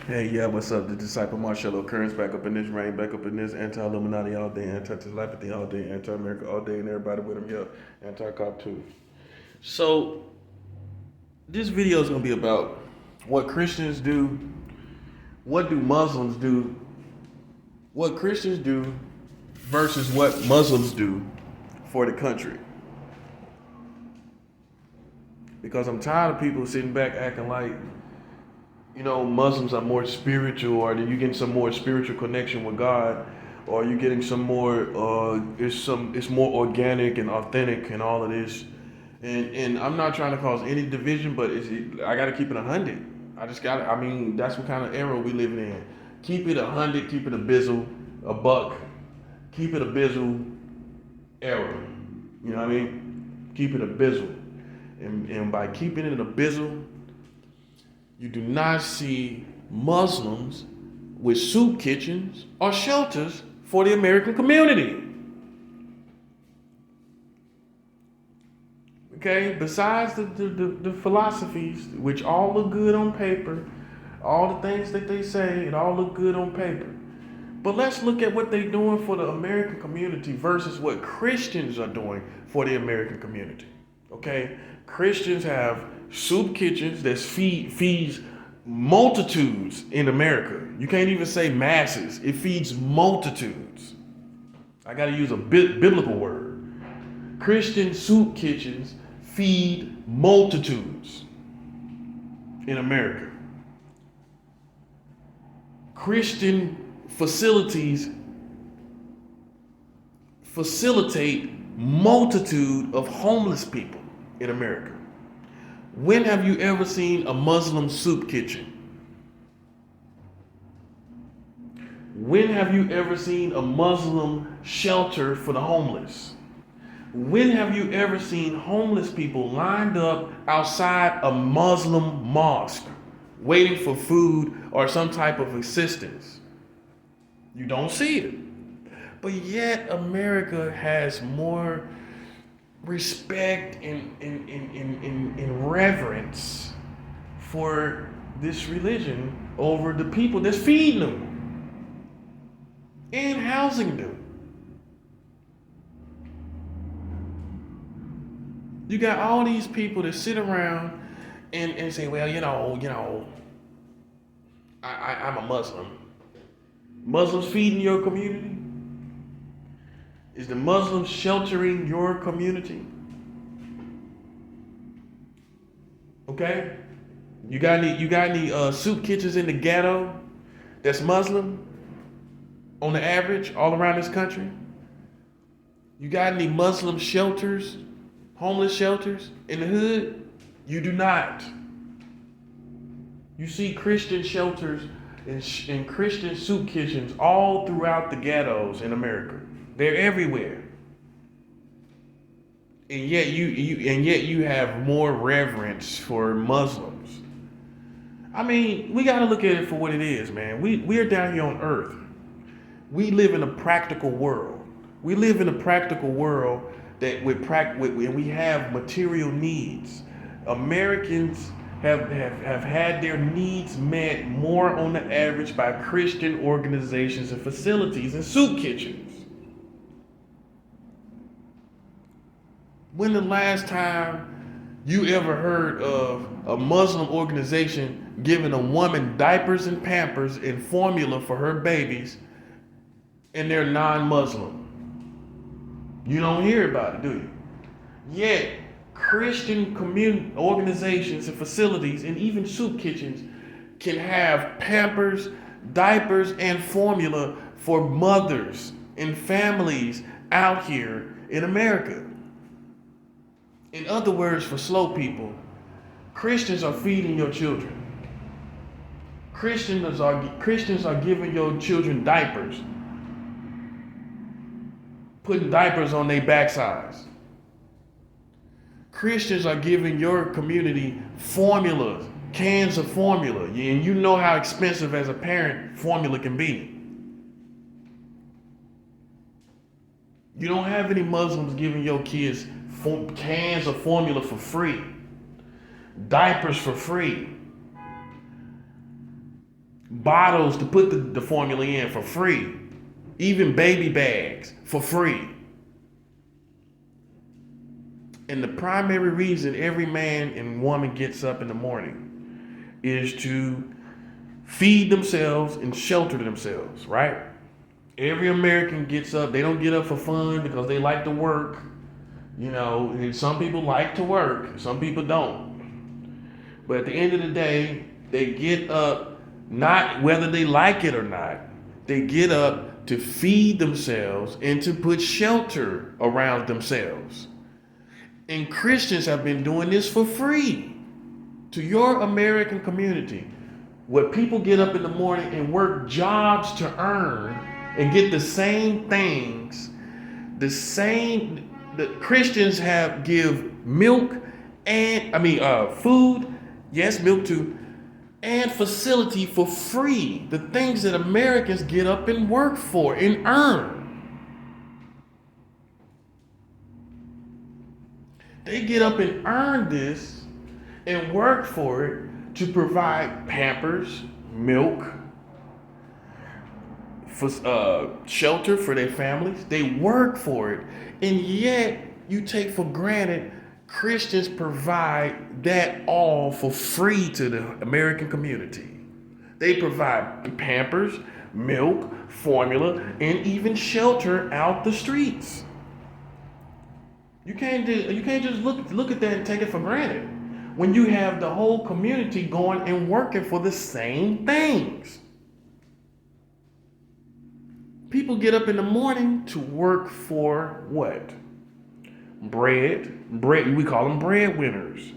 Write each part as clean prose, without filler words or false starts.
Hey, yeah, what's up? The disciple Marshall Occurrence back up in this rain, back up in this anti-Illuminati all day, anti-telepathy all day, anti-America all day, and everybody with them, yeah, anti-cop too. So, this video is going to be about what Christians do, what do Muslims do, what Christians do versus what Muslims do for the country. Because I'm tired of people sitting back acting like Muslims are more spiritual, or you getting some more spiritual connection with God, or you getting some more, it's more organic and authentic and all of this. And I'm not trying to cause any division, but I got to keep it 100. I mean, that's what kind of era we living in. Keep it 100, keep it a bizzle, a buck, keep it a bizzle era. You know what I mean? Keep it a bizzle. And by keeping it a bizzle, you do not see Muslims with soup kitchens or shelters for the American community. Okay, besides the philosophies, which all look good on paper, all the things that they say, it all look good on paper. But let's look at what they're doing for the American community versus what Christians are doing for the American community. Okay, Christians have soup kitchens that feeds multitudes in America. You can't even say masses. It feeds multitudes. I got to use a biblical word. Christian soup kitchens feed multitudes in America. Christian facilities facilitate multitude of homeless people in America. When have you ever seen a Muslim soup kitchen? When have you ever seen a Muslim shelter for the homeless? When have you ever seen homeless people lined up outside a Muslim mosque waiting for food or some type of assistance? You don't see it. But yet America has more respect and reverence for this religion over the people that's feeding them and housing them. You got all these people that sit around and say, well, I'm a Muslim. Muslims feeding your community? Is the Muslims sheltering your community? Okay? You got any soup kitchens in the ghetto that's Muslim on the average all around this country? You got any Muslim shelters, homeless shelters in the hood? You do not. You see Christian shelters and Christian soup kitchens all throughout the ghettos in America. They're everywhere. And yet you have more reverence for Muslims. I mean, we got to look at it for what it is, man. We're down here on earth. We live in a practical world. We live in a practical world that we have material needs. Americans have had their needs met more on the average by Christian organizations and facilities and soup kitchens. When the last time you ever heard of a Muslim organization giving a woman diapers and Pampers and formula for her babies and they're non-Muslim? You don't hear about it, do you? Yet, Christian community organizations and facilities and even soup kitchens can have Pampers, diapers, and formula for mothers and families out here in America. In other words, for slow people, Christians are feeding your children. Christians are giving your children diapers, putting diapers on their backsides. Christians are giving your community formulas, cans of formula, and you know how expensive as a parent formula can be. You don't have any Muslims giving your kids cans of formula for free, diapers for free, bottles to put the formula in for free, even baby bags for free. And the primary reason every man and woman gets up in the morning is to feed themselves and shelter themselves, right? Every American gets up. They don't get up for fun because they like to work. You know, and some people like to work, some people don't. But at the end of the day, they get up, not whether they like it or not, they get up to feed themselves and to put shelter around themselves. And Christians have been doing this for free to your American community, where people get up in the morning and work jobs to earn and get the same things, the Christians have give milk and food, yes, milk too, and facility for free. The things that Americans get up and work for and earn. They get up and earn this and work for it to provide Pampers, milk, for shelter for their families. They work for it, and yet you take for granted Christians provide that all for free to the American community. They provide Pampers, milk, formula, and even shelter out the streets. You can't just look at that and take it for granted when you have the whole community going and working for the same things. People get up in the morning to work for what? Bread. We call them breadwinners.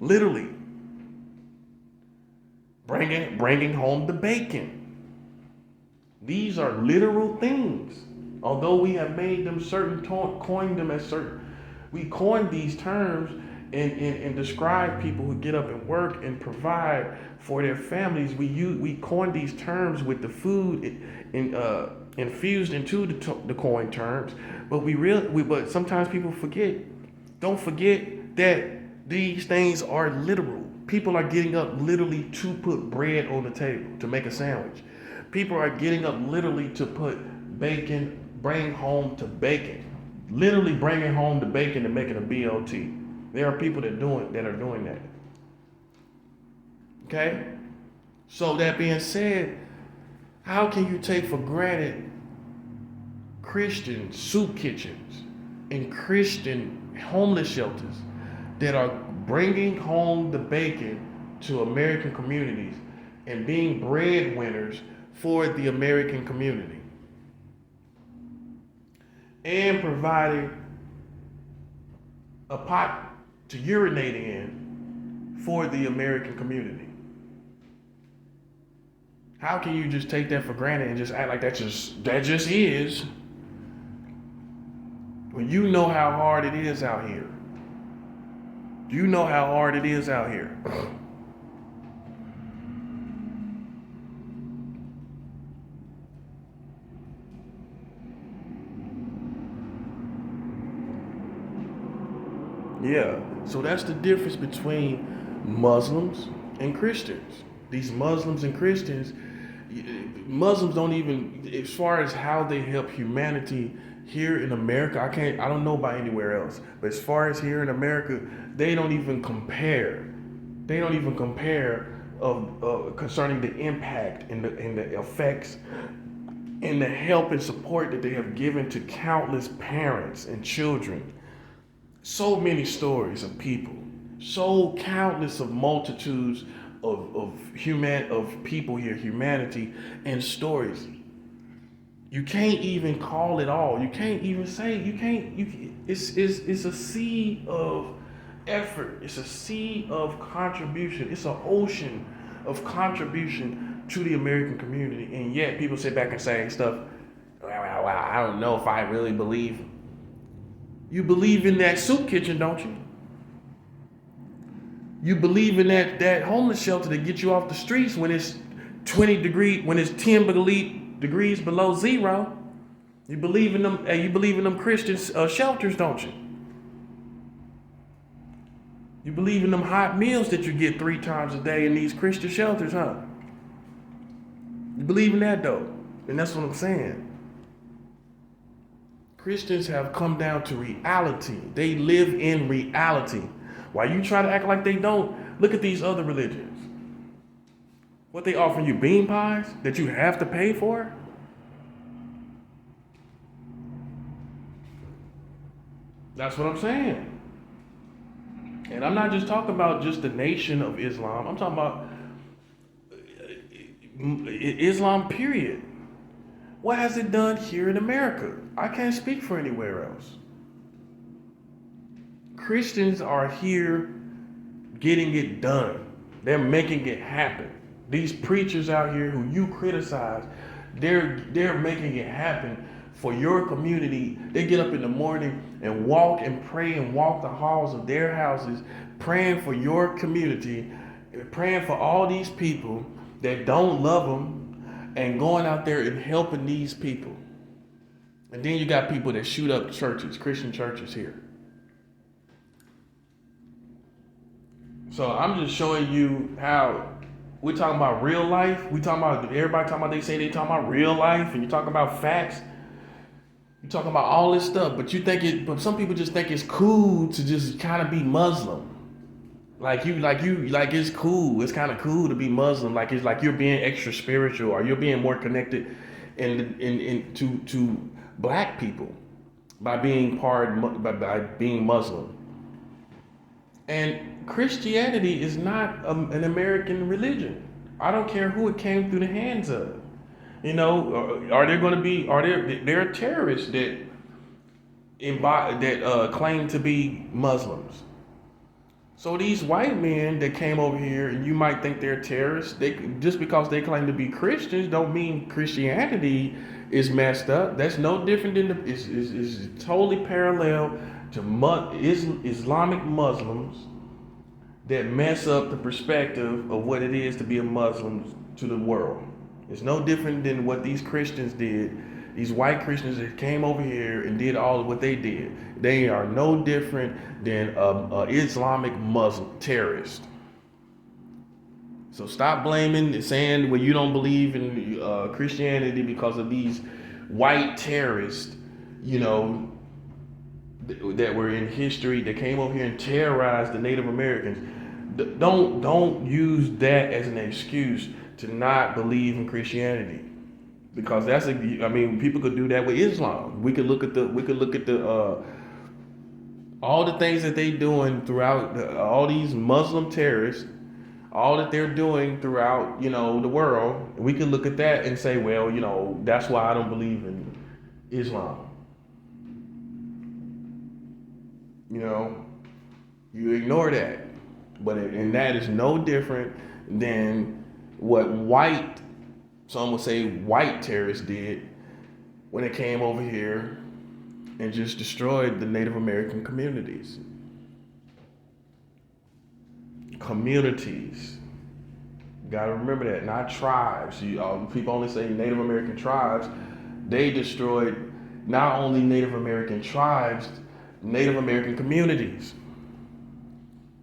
Literally. Bringing home the bacon. These are literal things. Although we have made them coined them as certain. We coined these terms and describe people who get up and work and provide for their families. We coined these terms with the food infused into the coined terms, but sometimes people forget. Don't forget that these things are literal. People are getting up literally to put bread on the table, to make a sandwich. People are getting up literally to put bring home to bacon. Literally bringing home the bacon and making a BLT. There are people that are doing that. Okay? So that being said, how can you take for granted Christian soup kitchens and Christian homeless shelters that are bringing home the bacon to American communities and being breadwinners for the American community? And providing a pot to urinate in for the American community. How can you just take that for granted and just act like that just is? When you know how hard it is out here. You know how hard it is out here. Yeah, so that's the difference between Muslims and Christians. These Muslims and Christians, Muslims don't even, as far as how they help humanity here in America, I don't know about anywhere else, but as far as here in America, they don't even compare. They don't even compare concerning the impact and the effects and the help and support that they have given to countless parents and children. So many stories of people, so countless of multitudes of people here, humanity, and stories. You can't even call it all. You can't even say, it's a sea of effort. It's a sea of contribution. It's an ocean of contribution to the American community. And yet people sit back and say stuff, well, I don't know if I really believe. You believe in that soup kitchen, don't you? You believe in that homeless shelter that gets you off the streets when it's 10 degrees below zero. You believe in them. You believe in them Christian shelters, don't you? You believe in them hot meals that you get 3 times a day in these Christian shelters, huh? You believe in that though? And that's what I'm saying. Christians have come down to reality. They live in reality. While you try to act like they don't, look at these other religions. What they offering you, bean pies that you have to pay for? That's what I'm saying. And I'm not just talking about just the nation of Islam. I'm talking about Islam, period. What has it done here in America? I can't speak for anywhere else. Christians are here getting it done. They're making it happen. These preachers out here who you criticize, they're making it happen for your community. They get up in the morning and walk and pray and walk the halls of their houses, praying for your community, praying for all these people that don't love them, and going out there and helping these people. And then you got people that shoot up churches, Christian churches here. So I'm just showing you how we're talking about real life. We talking about, everybody talking about, they say they talking about real life, and you talking about facts. You talking about all this stuff, but some people just think it's cool to just kind of be Muslim. Like it's cool. It's kind of cool to be Muslim. Like it's like you're being extra spiritual, or you're being more connected to black people by being by being Muslim. And Christianity is not an American religion. I don't care who it came through the hands of. You know, are there terrorists that claim to be Muslims? So these white men that came over here, and you might think they're terrorists, just because they claim to be Christians don't mean Christianity is messed up. That's no different than is totally parallel to Islamic Muslims that mess up the perspective of what it is to be a Muslim to the world. It's no different than what these Christians did. These white Christians that came over here and did all of what they did. They are no different than an Islamic Muslim terrorist. So stop blaming and saying, well, you don't believe in Christianity because of these white terrorists, you know, that were in history, that came over here and terrorized the Native Americans. Don't use that as an excuse to not believe in Christianity, because people could do that with Islam. We could look at all the things that they doing throughout all these Muslim terrorists, all that they're doing throughout, you know, the world. We can look at that and say, well, you know, that's why I don't believe in Islam. You know, you ignore that, and that is no different than what some would say white terrorists did when they came over here and just destroyed the Native American communities. Communities. You gotta remember that, not tribes. People only say Native American tribes. They destroyed not only Native American tribes, Native American communities.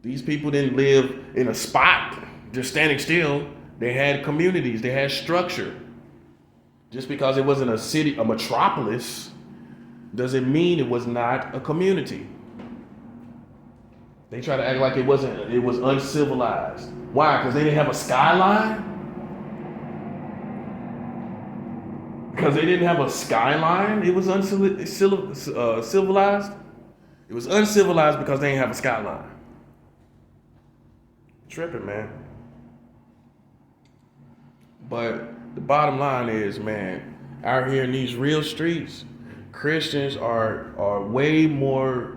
These people didn't live in a spot just standing still. They had communities, they had structure. Just because it wasn't a city, a metropolis, doesn't mean it was not a community. They try to act like it was uncivilized. Why? Because they didn't have a skyline? Because they didn't have a skyline, it was civilized? It was uncivilized because they didn't have a skyline. Tripping, man. But the bottom line is, man, out here in these real streets, Christians are way more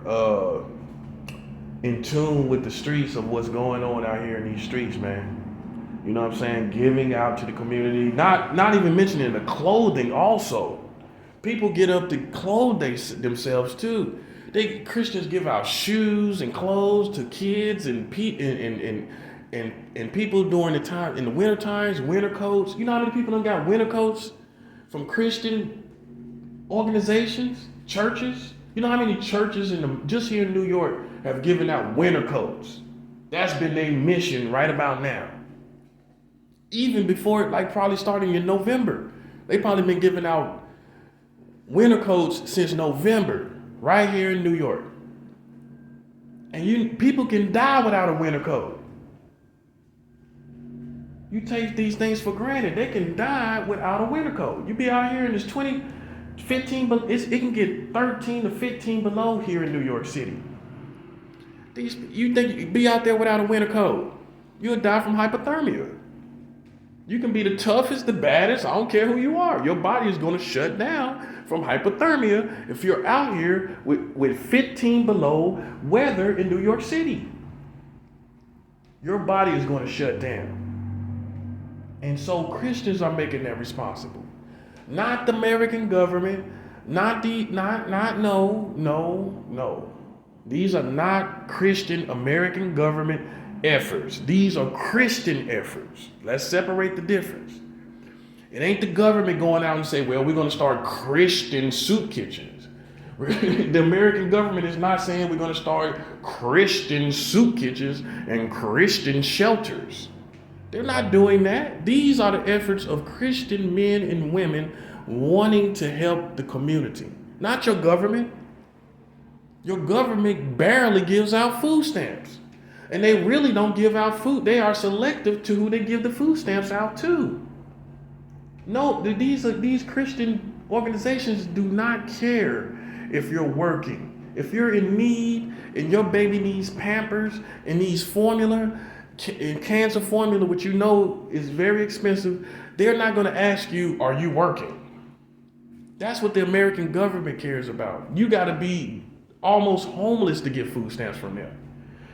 in tune with the streets of what's going on out here in these streets, man. You know what I'm saying? Giving out to the community. Not even mentioning the clothing also. People get up to clothe themselves too. Christians give out shoes and clothes to kids and people during the time, in the winter times, winter coats. You know how many people done got winter coats from Christian organizations, churches? You know how many churches just here in New York have given out winter coats? That's been their mission right about now. even before, like probably starting in November. They probably been giving out winter coats since November, right here in New York. And people can die without a winter coat. You take these things for granted. They can die without a winter coat. You be out here and it's 20, 15, but it can get 13 to 15 below here in New York City. You think you be out there without a winter coat, you'll die from hypothermia. You can be the toughest, the baddest, I don't care who you are. Your body is going to shut down from hypothermia if you're out here with 15 below weather in New York City. Your body is going to shut down. And so Christians are making that responsible. Not the American government, no. These are not Christian American government efforts. These are Christian efforts. Let's separate the difference. It ain't the government going out and say, well, we're going to start Christian soup kitchens. The American government is not saying we're going to start Christian soup kitchens and Christian shelters. They're not doing that. These are the efforts of Christian men and women wanting to help the community, not your government. Your government barely gives out food stamps. And they really don't give out food. They are selective to who they give the food stamps out to. No, these Christian organizations do not care if you're working. If you're in need and your baby needs Pampers and needs formula, and cancer formula, which you know is very expensive, they're not going to ask you, are you working? That's what the American government cares about. You got to be almost homeless to get food stamps from them.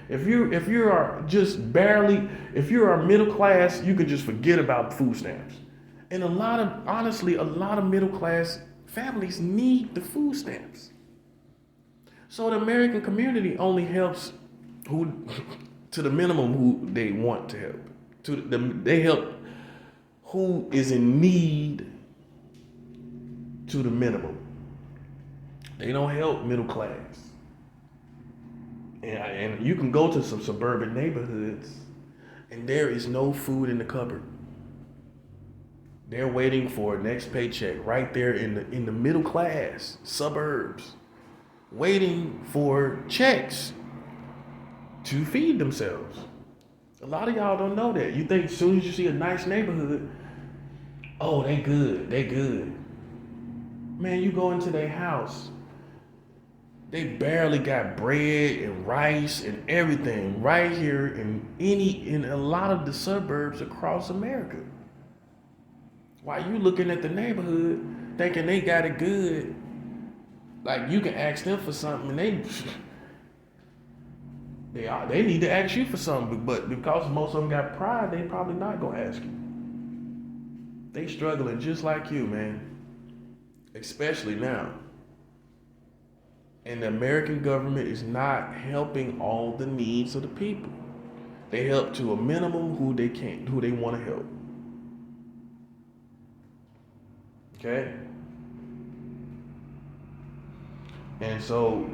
If you are just barely, if you are middle class, you can just forget about food stamps. And a lot of middle class families need the food stamps. So the American community only helps who to the minimum who they want to help. They help who is in need to the minimum. They don't help middle class. And you can go to some suburban neighborhoods and there is no food in the cupboard. They're waiting for next paycheck right there in the middle class suburbs, waiting for checks to feed themselves. A lot of y'all don't know that. You think as soon as you see a nice neighborhood, oh, they good. Man, you go into their house, they barely got bread and rice and everything right here in a lot of the suburbs across America. While you looking at the neighborhood, thinking they got it good, like you can ask them for something and they need to ask you for something, but because most of them got pride, they probably not gonna ask you. They struggling just like you, man. Especially now. And the American government is not helping all the needs of the people. They help to a minimum who they want to help. Okay? And so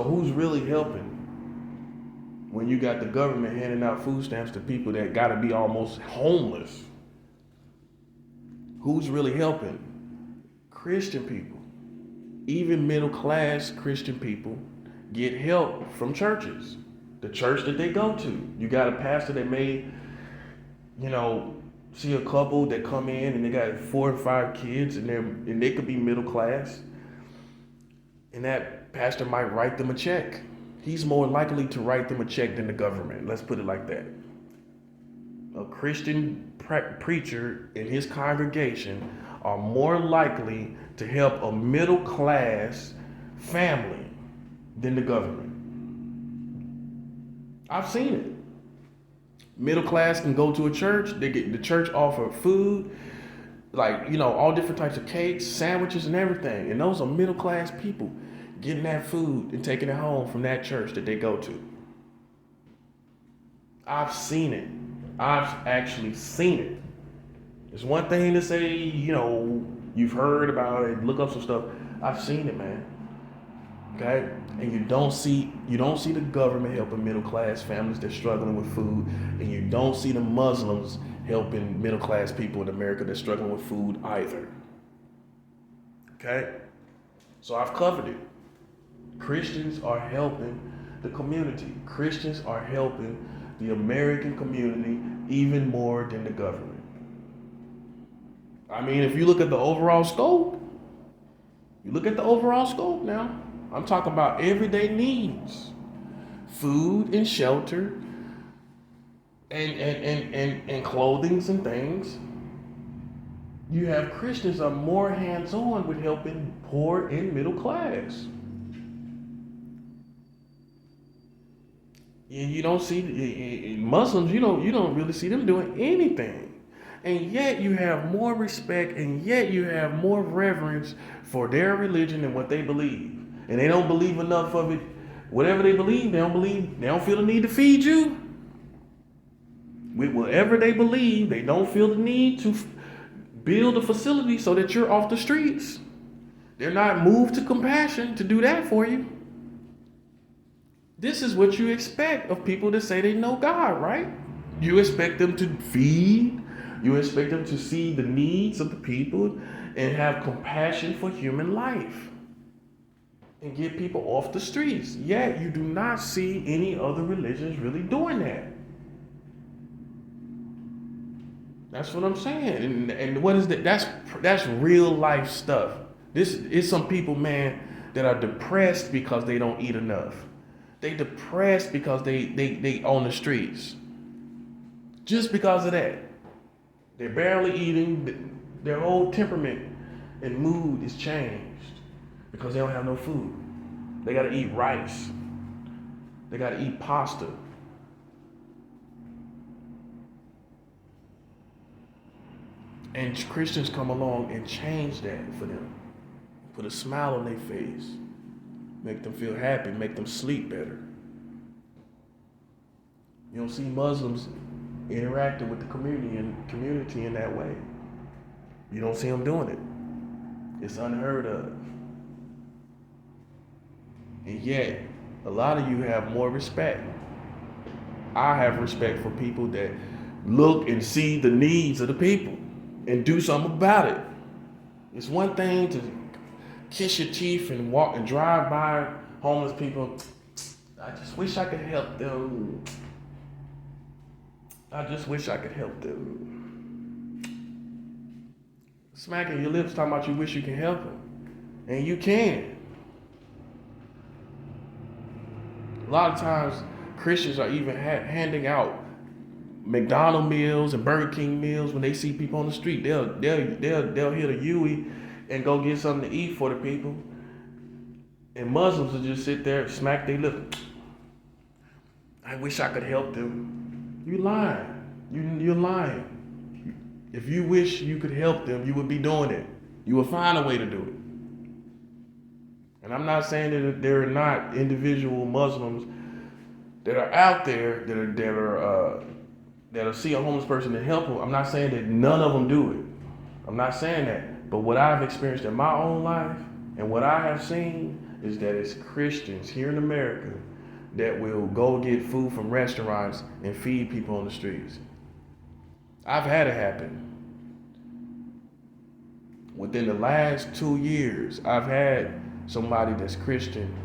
who's really helping? When you got the government handing out food stamps to people that got to be almost homeless. Who's really helping? Christian people. Even middle class Christian people get help from churches. The church that they go to. You got a pastor that may, see a couple that come in and they got 4 or 5 kids and they could be middle class. And that pastor might write them a check. He's more likely to write them a check than the government. Let's put it like that. A Christian preacher and his congregation are more likely to help a middle class family than the government. I've seen it. Middle class can go to a church. The church offer food, all different types of cakes, sandwiches, and everything. And those are middle class people getting that food and taking it home from that church that they go to. I've seen it. I've actually seen it. It's one thing to say, you've heard about it, look up some stuff. I've seen it, man. Okay? And you don't see the government helping middle class families that's struggling with food, and you don't see the Muslims helping middle class people in America that's struggling with food either. Okay? So I've covered it. Christians are helping the community. Christians are helping the American community even more than the government. I mean, if you look at the overall scope, now. I'm talking about everyday needs. Food and shelter and clothing and things. You have Christians are more hands-on with helping poor and middle class. And you don't see Muslims, you don't really see them doing anything. And yet you have more respect and yet you have more reverence for their religion and what they believe. And they don't believe enough of it. Whatever they believe, they don't feel the need to feed you. With whatever they believe, they don't feel the need to build a facility so that you're off the streets. They're not moved to compassion to do that for you. This is what you expect of people that say they know God, right? You expect them to feed. You expect them to see the needs of the people and have compassion for human life and get people off the streets. Yet you do not see any other religions really doing that. That's what I'm saying. And what is that? That's real life stuff. This is some people, man, that are depressed because they don't eat enough. They depressed because they on the streets. Just because of that. They're barely eating. Their whole temperament and mood is changed because they don't have no food. They got to eat rice. They got to eat pasta. And Christians come along and change that for them. Put a smile on their face. Make them feel happy. Make them sleep better. You don't see Muslims interacting with the community in that way. You don't see them doing it. It's unheard of. And yet, a lot of you have more respect. I have respect for people that look and see the needs of the people and do something about it. It's one thing to kiss your teeth and walk and drive by homeless people. I just wish I could help them. I just wish I could help them. Smacking your lips talking about you wish you can help them. And you can. A lot of times Christians are even handing out McDonald's meals and Burger King meals when they see people on the street. They'll hit a Huey and go get something to eat for the people. And Muslims will just sit there and smack their lips. I wish I could help them. You lying. You're lying. If you wish you could help them, you would be doing it. You would find a way to do it. And I'm not saying that there are not individual Muslims that are out there that'll see a homeless person and help them. I'm not saying that none of them do it. I'm not saying that. But what I've experienced in my own life and what I have seen is that it's Christians here in America that will go get food from restaurants and feed people on the streets. I've had it happen. Within the last 2 years, I've had somebody that's Christian.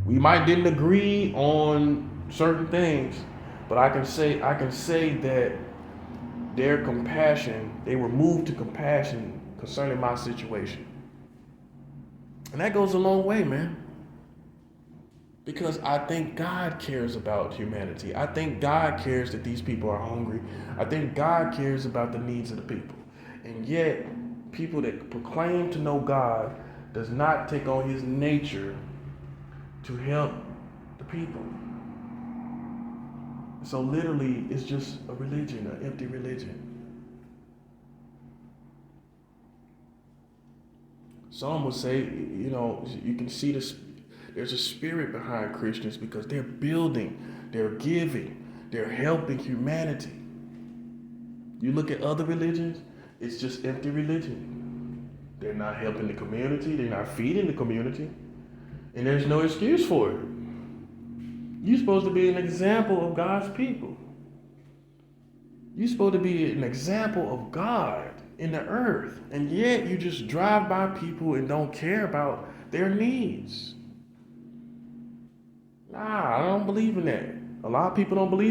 We might didn't agree on certain things, but I can say that their compassion, they were moved to compassion concerning my situation. And that goes a long way, man. Because I think God cares about humanity. I think God cares that these people are hungry. I think God cares about the needs of the people. And yet, people that proclaim to know God does not take on his nature to help the people. So literally, it's just a religion, an empty religion. Some will say, you can see there's a spirit behind Christians because they're building, they're giving, they're helping humanity. You look at other religions, it's just empty religion. They're not helping the community, they're not feeding the community, and there's no excuse for it. You're supposed to be an example of God's people. You're supposed to be an example of God in the earth. And yet you just drive by people and don't care about their needs. Nah, I don't believe in that. A lot of people don't believe